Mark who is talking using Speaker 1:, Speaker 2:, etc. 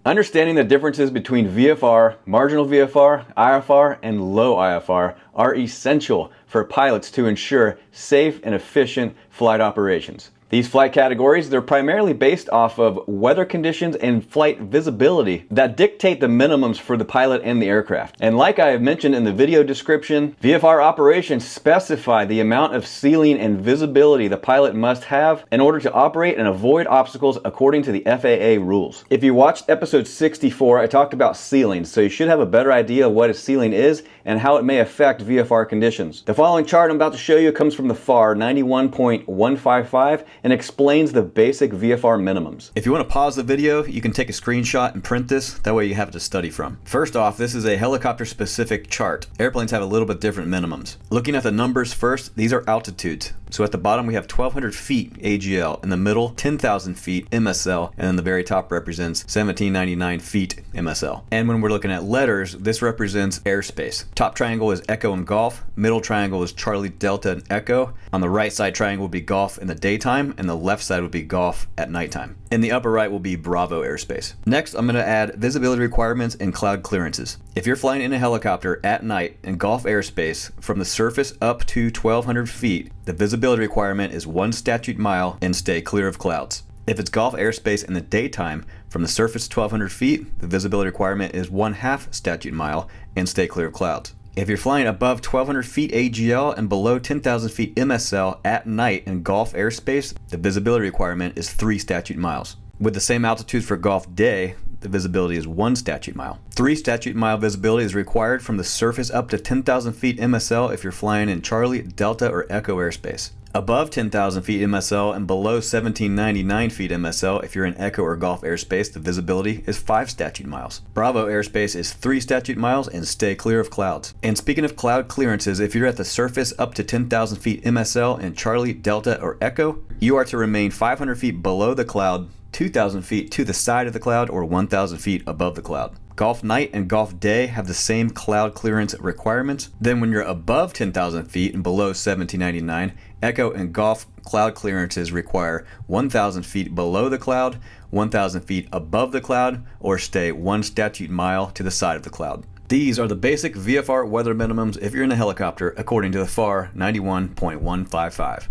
Speaker 1: Understanding the differences between VFR, marginal VFR, IFR, and low IFR are essential for pilots to ensure safe and efficient flight operations. These flight categories, they're primarily based off of weather conditions and flight visibility that dictate the minimums for the pilot and the aircraft. And like I have mentioned in the video description, VFR operations specify the amount of ceiling and visibility the pilot must have in order to operate and avoid obstacles according to the FAA rules. If you watched episode 64, I talked about ceiling, so you should have a better idea of what a ceiling is and how it may affect VFR conditions. The following chart I'm about to show you comes from the FAR 91.155 and explains the basic VFR minimums. If you want to pause the video, you can take a screenshot and print this. That way you have it to study from. First off, this is a helicopter specific chart. Airplanes have a little bit different minimums. Looking at the numbers first, these are altitudes. So at the bottom we have 1,200 feet AGL, in the middle 10,000 feet MSL, and then the very top represents 1,799 feet MSL. And when we're looking at letters, this represents airspace. Top triangle is Echo and Golf, middle triangle is Charlie, Delta, and Echo. On the right side triangle will be Golf in the daytime, and the left side would be Golf at nighttime. In the upper right will be Bravo airspace. Next, I'm going to add visibility requirements and cloud clearances. If you're flying in a helicopter at night in Golf airspace from the surface up to 1,200 feet, the visibility requirement is 1 statute mile and stay clear of clouds. If it's Golf airspace in the daytime from the surface 1,200 feet, the visibility requirement is 1/2 statute mile and stay clear of clouds. If you're flying above 1,200 feet AGL and below 10,000 feet MSL at night in Golf airspace, the visibility requirement is 3 statute miles. With the same altitude for Golf day, the visibility is 1 statute mile. 3 statute mile visibility is required from the surface up to 10,000 feet MSL if you're flying in Charlie, Delta, or Echo airspace. Above 10,000 feet MSL and below 1,799 feet MSL if you're in Echo or Golf airspace, the visibility is 5 statute miles. Bravo airspace is 3 statute miles and stay clear of clouds. And speaking of cloud clearances, if you're at the surface up to 10,000 feet MSL in Charlie, Delta, or Echo, you are to remain 500 feet below the cloud, 2,000 feet to the side of the cloud, or 1,000 feet above the cloud. Golf night and Golf day have the same cloud clearance requirements. Then when you're above 10,000 feet and below 1,799, Echo and Golf cloud clearances require 1,000 feet below the cloud, 1,000 feet above the cloud, or stay 1 statute mile to the side of the cloud. These are the basic VFR weather minimums if you're in a helicopter according to the FAR 91.155.